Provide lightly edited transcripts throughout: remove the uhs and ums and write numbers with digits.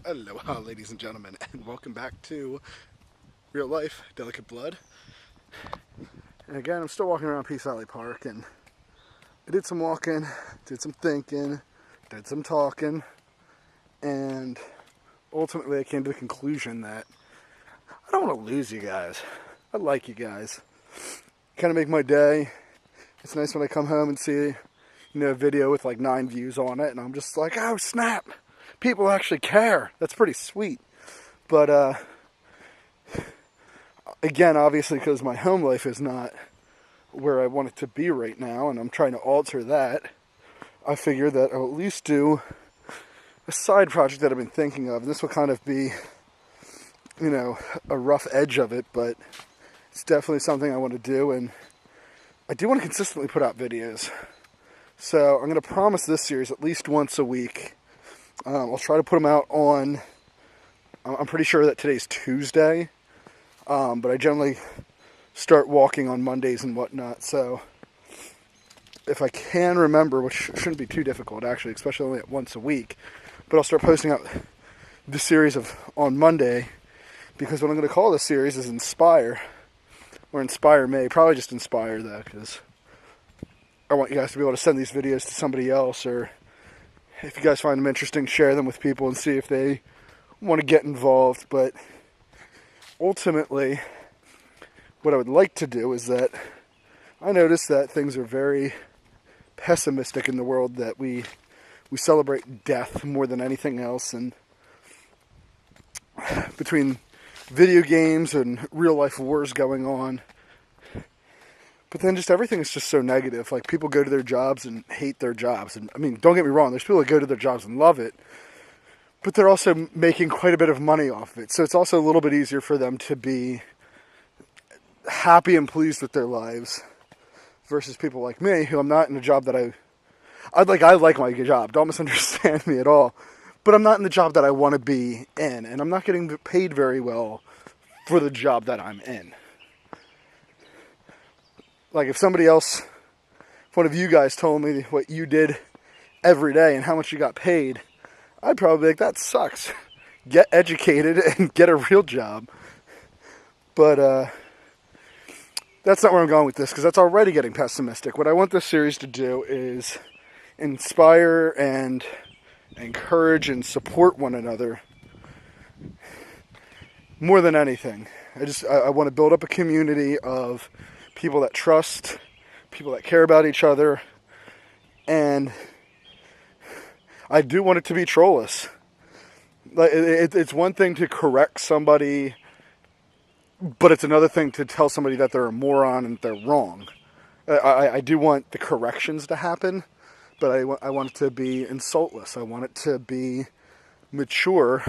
Aloha, ladies and gentlemen, and welcome back to Real Life Delicate Blood. And again, I'm still walking around Peace Valley Park, and I did some walking, did some thinking, did some talking, and ultimately I came to the conclusion that I don't want to lose you guys. I like you guys. Kind of make my day. It's nice when I come home and see, a video with like 9 views on it, and I'm just like, oh snap! People actually care. That's pretty sweet. But again, obviously, because my home life is not where I want it to be right now, and I'm trying to alter that, I figure that I'll at least do a side project that I've been thinking of. And this will kind of be, a rough edge of it, but it's definitely something I want to do, and I do want to consistently put out videos. So I'm going to promise this series at least once a week. I'll try to put them out on, I'm pretty sure that today's Tuesday, but I generally start walking on Mondays and whatnot, so if I can remember, which shouldn't be too difficult actually, especially only at once a week, but I'll start posting out the series on Monday, because what I'm going to call this series is Inspire, or Inspire Me, probably just Inspire though, because I want you guys to be able to send these videos to somebody else, or if you guys find them interesting, share them with people and see if they want to get involved. But ultimately, what I would like to do is that I notice that things are very pessimistic in the world, that we celebrate death more than anything else, and between video games and real life wars going on, but then just everything is just so negative. Like, people go to their jobs and hate their jobs. And I mean, don't get me wrong, there's people that go to their jobs and love it, but they're also making quite a bit of money off of it. So it's also a little bit easier for them to be happy and pleased with their lives versus people like me, who I'm not in a job that I like my job. Don't misunderstand me at all. But I'm not in the job that I want to be in, and I'm not getting paid very well for the job that I'm in. Like, if somebody else, if one of you guys told me what you did every day and how much you got paid, I'd probably be like, that sucks. Get educated and get a real job. But that's not where I'm going with this, because that's already getting pessimistic. What I want this series to do is inspire and encourage and support one another more than anything. I want to build up a community of people that trust, people that care about each other, and I do want it to be trollless. Like, it's one thing to correct somebody, but it's another thing to tell somebody that they're a moron and they're wrong. I do want the corrections to happen, but I want it to be insultless. I want it to be mature,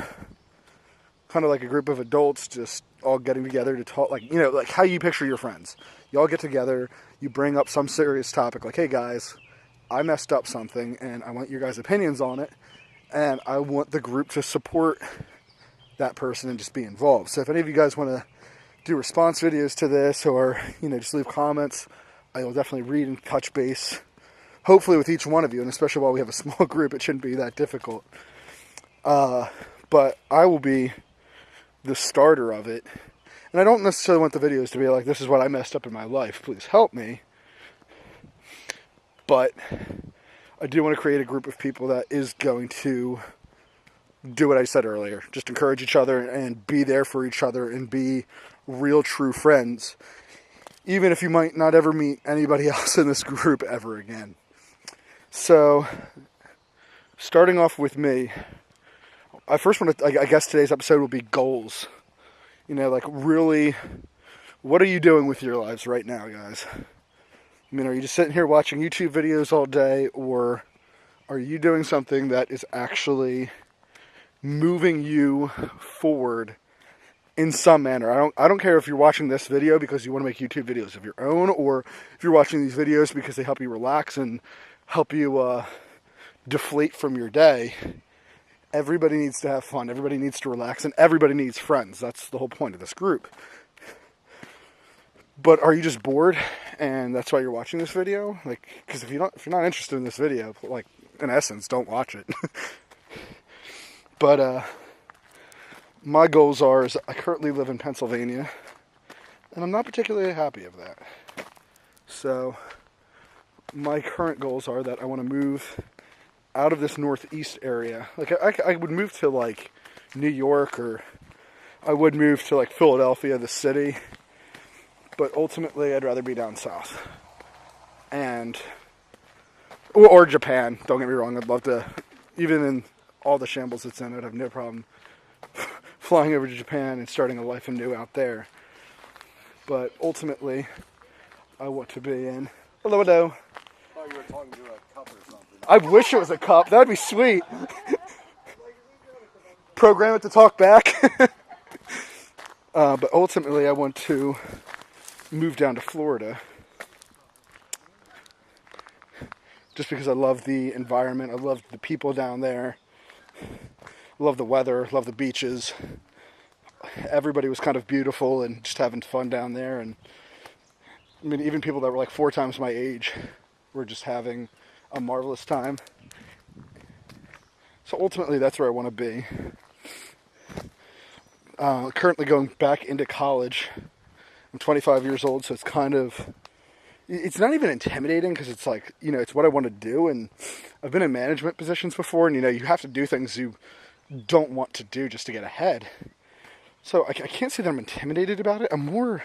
kind of like a group of adults just all getting together to talk, like how you picture your friends. You all get together, you bring up some serious topic, like, hey guys, I messed up something, and I want your guys' opinions on it, and I want the group to support that person and just be involved. So if any of you guys want to do response videos to this, or, just leave comments, I will definitely read and touch base, hopefully with each one of you, and especially while we have a small group, it shouldn't be that difficult. But I will be the starter of it. And I don't necessarily want the videos to be like, this is what I messed up in my life, please help me. But I do want to create a group of people that is going to do what I said earlier. Just encourage each other and be there for each other and be real, true friends. Even if you might not ever meet anybody else in this group ever again. So, starting off with me, I first want to, I guess today's episode will be goals. Really, what are you doing with your lives right now, guys? I mean, are you just sitting here watching YouTube videos all day, or are you doing something that is actually moving you forward in some manner? I don't care if you're watching this video because you want to make YouTube videos of your own, or if you're watching these videos because they help you relax and help you deflate from your day. Everybody needs to have fun, everybody needs to relax, and everybody needs friends. That's the whole point of this group. But are you just bored, and that's why you're watching this video? Because if you're not interested in this video, in essence, don't watch it. But my goals are is I currently live in Pennsylvania, and I'm not particularly happy of that. So my current goals are that I want to move out of this northeast area. Like I would move to like New York, or I would move to like Philadelphia, the city, but ultimately I'd rather be down south. And or Japan, don't get me wrong, I'd love to, even in all the shambles it's in, I'd have no problem flying over to Japan and starting a life anew out there. But ultimately, I want to be in... Hello. I thought you were talking to a cup or something. I wish it was a cup. That would be sweet. Program it to talk back. But ultimately, I want to move down to Florida. Just because I love the environment, I love the people down there, love the weather, love the beaches. Everybody was kind of beautiful and just having fun down there. And I mean, even people that were like 4 times my age were just having a marvelous time. So ultimately, that's where I want to be. Currently going back into college. I'm 25 years old, so it's kind of... It's not even intimidating because it's like, you know, it's what I want to do. And I've been in management positions before, and, you know, you have to do things you don't want to do just to get ahead. So I can't say that I'm intimidated about it. I'm more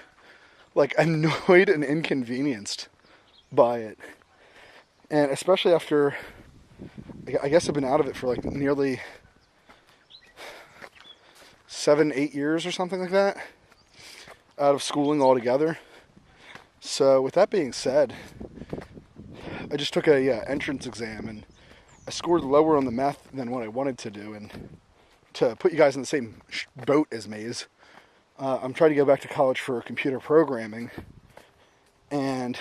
like annoyed and inconvenienced by it. And especially after, I guess I've been out of it for like nearly 7-8 years or something like that. Out of schooling altogether. So with that being said, I just took a entrance exam, and I scored lower on the math than what I wanted to do. And to put you guys in the same boat as Maze, I'm trying to go back to college for computer programming, and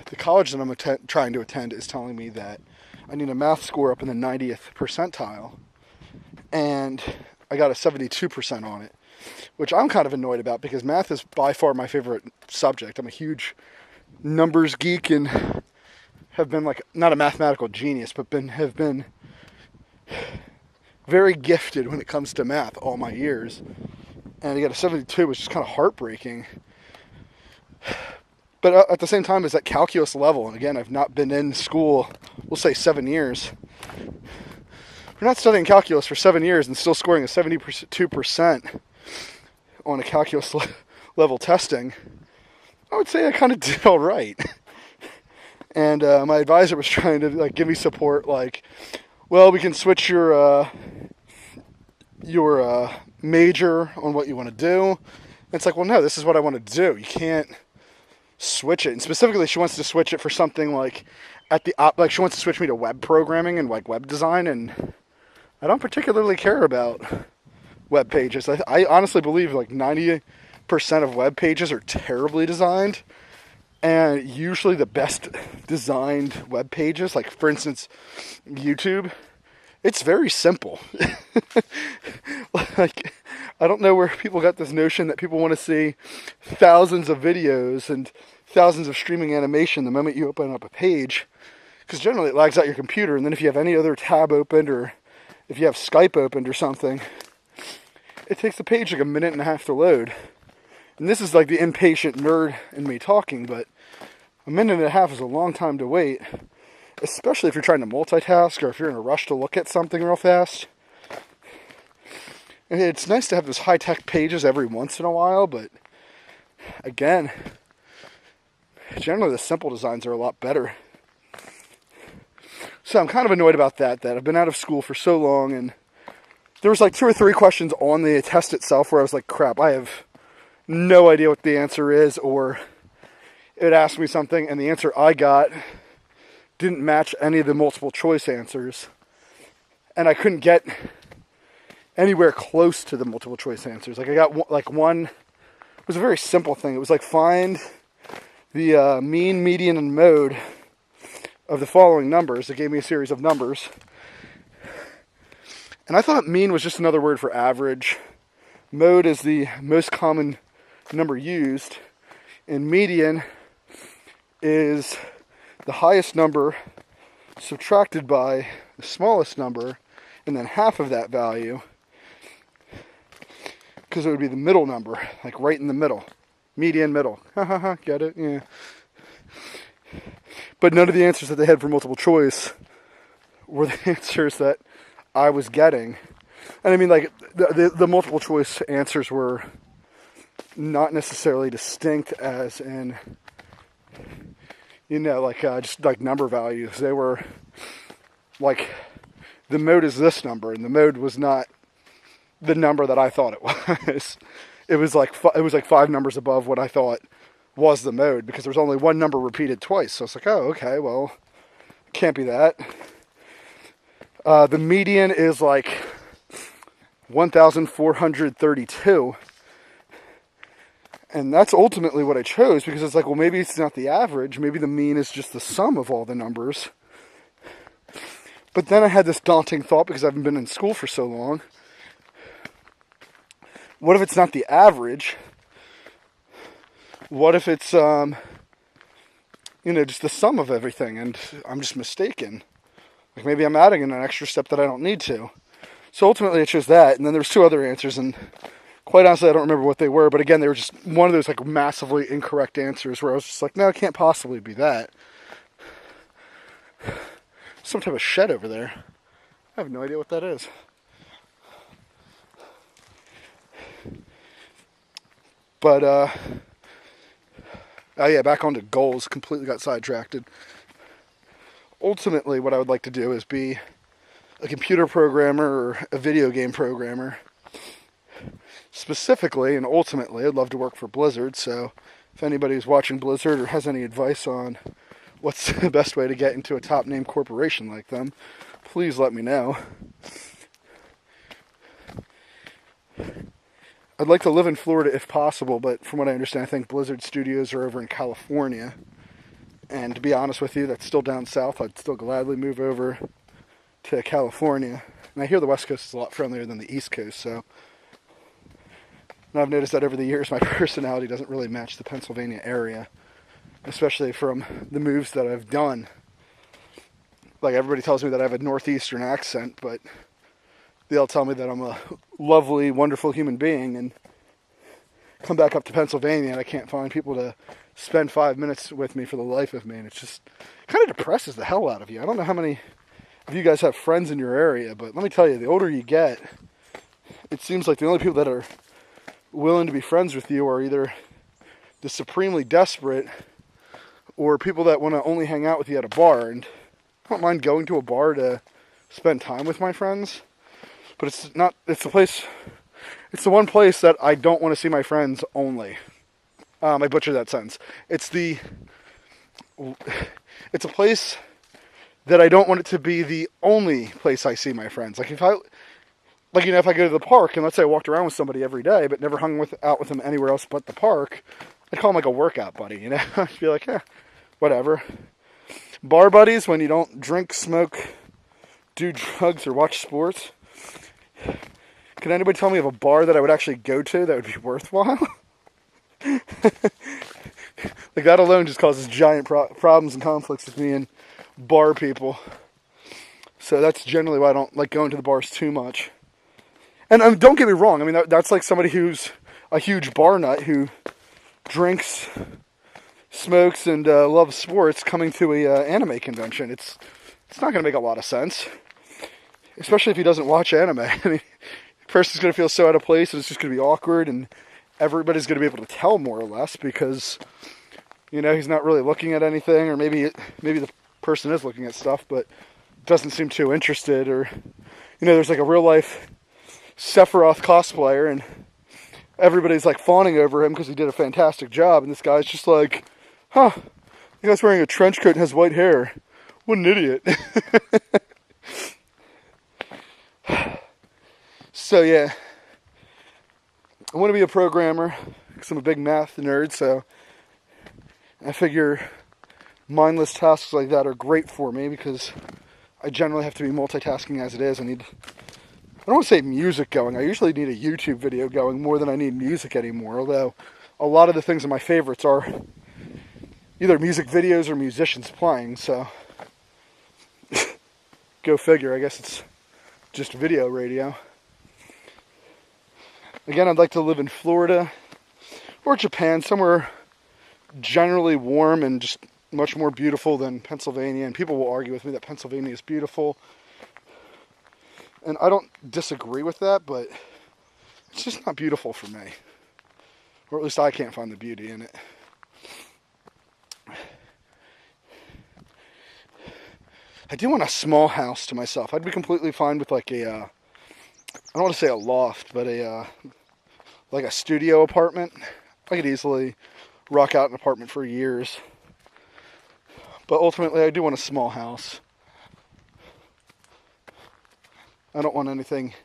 the college that I'm trying to attend is telling me that I need a math score up in the 90th percentile, and I got a 72% on it. Which I'm kind of annoyed about because math is by far my favorite subject. I'm a huge numbers geek and have been like, not a mathematical genius, but have been very gifted when it comes to math all my years. And I got a 72, which is kind of heartbreaking. But at the same time, it's at calculus level. And again, I've not been in school, we'll say 7 years. We're not studying calculus for 7 years and still scoring a 72% on a calculus level testing. I would say I kind of did all right. And my advisor was trying to like give me support, like, well, we can switch your major on what you want to do. And it's like, well, no, this is what I want to do. You can't switch it. And specifically, she wants to switch it for something like like she wants to switch me to web programming and like web design, and I don't particularly care about web pages. I honestly believe like 90% of web pages are terribly designed, and usually the best designed web pages, like for instance YouTube, it's very simple. Like, I don't know where people got this notion that people want to see thousands of videos and thousands of streaming animation the moment you open up a page, because generally it lags out your computer, and then if you have any other tab opened, or if you have Skype opened or something, it takes the page like a minute and a half to load. And this is like the impatient nerd in me talking, but a minute and a half is a long time to wait, especially if you're trying to multitask or if you're in a rush to look at something real fast. And it's nice to have those high-tech pages every once in a while, but again, generally the simple designs are a lot better. So I'm kind of annoyed about that I've been out of school for so long, and there was like 2 or 3 questions on the test itself where I was like, crap, I have no idea what the answer is, or it would ask me something and the answer I got didn't match any of the multiple choice answers, and I couldn't get anywhere close to the multiple choice answers. Like I got one, it was a very simple thing. It was like, find the mean, median, and mode of the following numbers. It gave me a series of numbers. And I thought mean was just another word for average. Mode is the most common number used. And median is the highest number subtracted by the smallest number, and then half of that value. because it would be the middle number, like right in the middle. Median middle. Ha ha ha, get it? Yeah. But none of the answers that they had for multiple choice were the answers that I was getting. And I mean, like, the multiple choice answers were not necessarily distinct as in, you know, like, just like number values. They were like, the mode is this number, and the mode was not the number that I thought it was. It was like 5 numbers above what I thought was the mode, because there was only one number repeated twice. So it's like, oh, okay, well, can't be that. The median is like 1,432. And that's ultimately what I chose, because it's like, well, maybe it's not the average. Maybe the mean is just the sum of all the numbers. But then I had this daunting thought, because I haven't been in school for so long. What if it's not the average? What if it's, you know, just the sum of everything, and I'm just mistaken? Like, maybe I'm adding in an extra step that I don't need to. So ultimately I chose that, and then there was 2 other answers, and quite honestly I don't remember what they were, but again, they were just one of those like massively incorrect answers where I was just like, no, it can't possibly be that. Some type of shed over there. I have no idea what that is. But, oh yeah, back onto goals. Completely got sidetracked. Ultimately, what I would like to do is be a computer programmer or a video game programmer. Specifically, and ultimately, I'd love to work for Blizzard. So if anybody's watching Blizzard or has any advice on what's the best way to get into a top name corporation like them, please let me know. I'd like to live in Florida if possible, but from what I understand, I think Blizzard Studios are over in California. And to be honest with you, that's still down south. I'd still gladly move over to California. And I hear the West Coast is a lot friendlier than the East Coast, so. And I've noticed that over the years, my personality doesn't really match the Pennsylvania area, especially from the moves that I've done. Like, everybody tells me that I have a Northeastern accent, but they all tell me that I'm a lovely, wonderful human being, and come back up to Pennsylvania and I can't find people to spend 5 minutes with me for the life of me, and it's just kind of depresses the hell out of you. I don't know how many of you guys have friends in your area, but let me tell you, the older you get, it seems like the only people that are willing to be friends with you are either the supremely desperate or people that want to only hang out with you at a bar. And I don't mind going to a bar to spend time with my friends, but it's the one place that I don't want to see my friends only. I butchered that sentence. It's a place that I don't want it to be the only place I see my friends. Like, if I go to the park, and let's say I walked around with somebody every day, but never hung out with them anywhere else but the park, I'd call them like a workout buddy, you know? I'd be like, whatever. Bar buddies, when you don't drink, smoke, do drugs, or watch sports. Can anybody tell me of a bar that I would actually go to that would be worthwhile? Like, that alone just causes giant problems and conflicts with me and bar people. So that's generally why I don't like going to the bars too much. And don't get me wrong, I mean, that's like somebody who's a huge bar nut who drinks, smokes, and loves sports coming to a anime convention. It's not going to make a lot of sense, especially if he doesn't watch anime. I mean, the person's going to feel so out of place, and it's just going to be awkward, and everybody's going to be able to tell more or less because, you know, he's not really looking at anything, or maybe the person is looking at stuff, but doesn't seem too interested, or, you know, there's like a real life Sephiroth cosplayer, and everybody's like fawning over him because he did a fantastic job, and this guy's just like, the guy's wearing a trench coat and has white hair. What an idiot. So yeah, I want to be a programmer because I'm a big math nerd, so I figure mindless tasks like that are great for me because I generally have to be multitasking as it is. I don't want to say music going. I usually need a YouTube video going more than I need music anymore, although a lot of the things of my favorites are either music videos or musicians playing, so go figure. I guess it's just video radio. Again, I'd like to live in Florida or Japan, somewhere generally warm and just much more beautiful than Pennsylvania. And people will argue with me that Pennsylvania is beautiful. And I don't disagree with that, but it's just not beautiful for me. Or at least I can't find the beauty in it. I do want a small house to myself. I'd be completely fine with like a, I don't want to say a loft, but like a studio apartment. I could easily rock out an apartment for years. But ultimately, I do want a small house. I don't want anything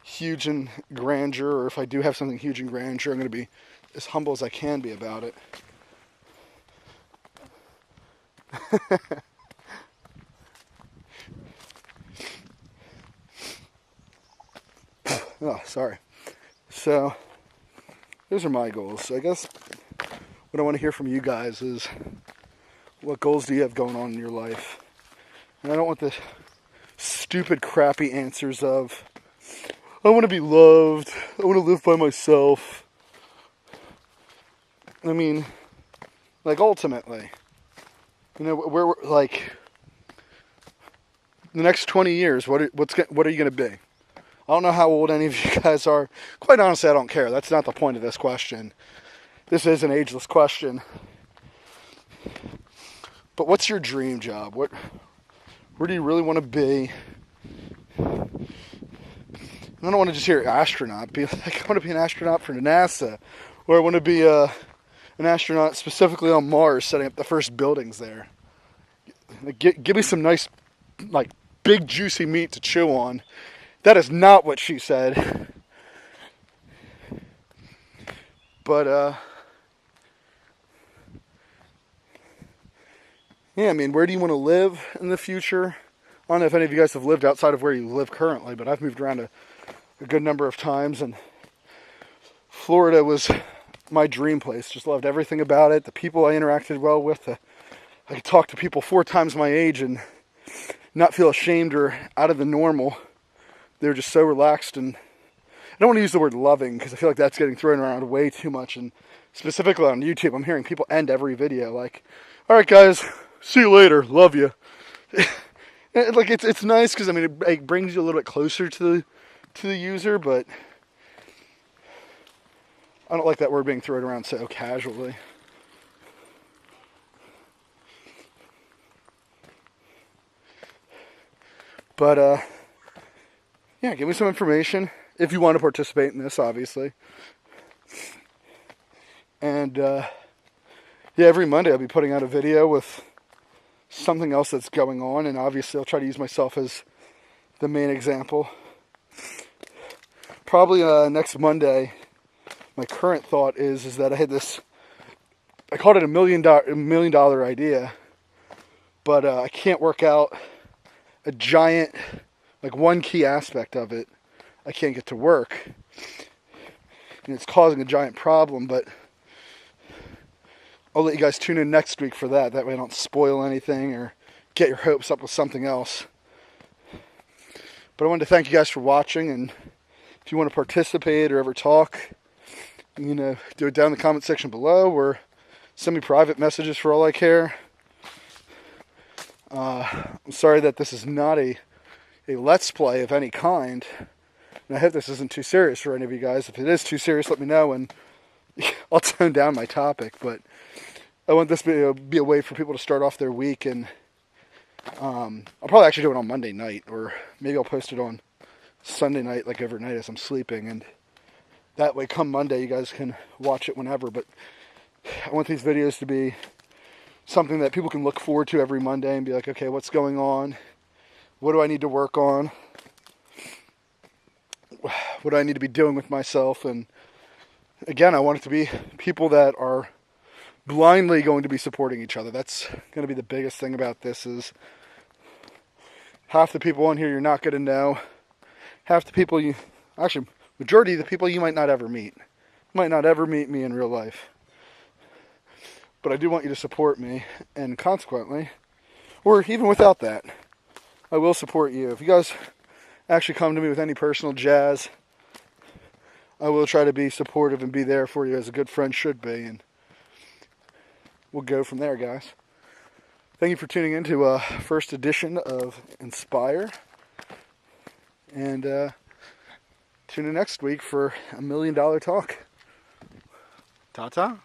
huge in grandeur, or if I do have something huge in grandeur, I'm going to be as humble as I can be about it. Oh, sorry. So, those are my goals. So I guess what I want to hear from you guys is, what goals do you have going on in your life? And I don't want the stupid, crappy answers of, I want to be loved, I want to live by myself. I mean, like, ultimately, you know, we're like, the next 20 years, what are you going to be? I don't know how old any of you guys are. Quite honestly, I don't care. That's not the point of this question. This is an ageless question. But what's your dream job? Where do you really want to be? I don't want to just hear astronaut. I want to be an astronaut for NASA. Or I want to be an astronaut specifically on Mars, setting up the first buildings there. Give me some nice, like, big juicy meat to chew on. That is not what she said. But, yeah, I mean, where do you want to live in the future? I don't know if any of you guys have lived outside of where you live currently, but I've moved around a good number of times, and Florida was my dream place. Just loved everything about it. The people I interacted well with. I could talk to people 4 times my age and not feel ashamed or out of the normal. They were just so relaxed, and I don't want to use the word loving because I feel like that's getting thrown around way too much. And specifically on YouTube, I'm hearing people end every video like, "All right, guys, see you later. Love you." Like, it's nice because I mean it brings you a little bit closer to the user, but I don't like that word being thrown around so casually. But yeah, give me some information if you want to participate in this, obviously. And yeah, every Monday I'll be putting out a video with something else that's going on, and obviously I'll try to use myself as the main example. Probably next Monday, my current thought is that I had this, I called it a $1 million idea, but I can't work out a giant, like, one key aspect of it. I can't get to work, and it's causing a giant problem, but I'll let you guys tune in next week for that. That way I don't spoil anything or get your hopes up with something else. But I wanted to thank you guys for watching, and if you want to participate or ever talk, you know, do it down in the comment section below, or send me private messages for all I care. I'm sorry that this is not a let's play of any kind, and I hope this isn't too serious for any of you guys. If it is too serious, let me know, and I'll tone down my topic. But I want this video to be a way for people to start off their week, and I'll probably actually do it on Monday night, or maybe I'll post it on Sunday night, like overnight as I'm sleeping, and that way come Monday you guys can watch it whenever. But I want these videos to be something that people can look forward to every Monday and be like, okay, what's going on? What do I need to work on? What do I need to be doing with myself? And again, I want it to be people that are blindly going to be supporting each other. That's going to be the biggest thing about this, is half the people on here you're not going to know. Half the people majority of the people you might not ever meet. You might not ever meet me in real life. But I do want you to support me, and consequently, or even without that, I will support you. If you guys actually come to me with any personal jazz, I will try to be supportive and be there for you as a good friend should be, and we'll go from there, guys. Thank you for tuning in to first edition of Inspire, and tune in next week for $1 Million Talk. Ta-ta.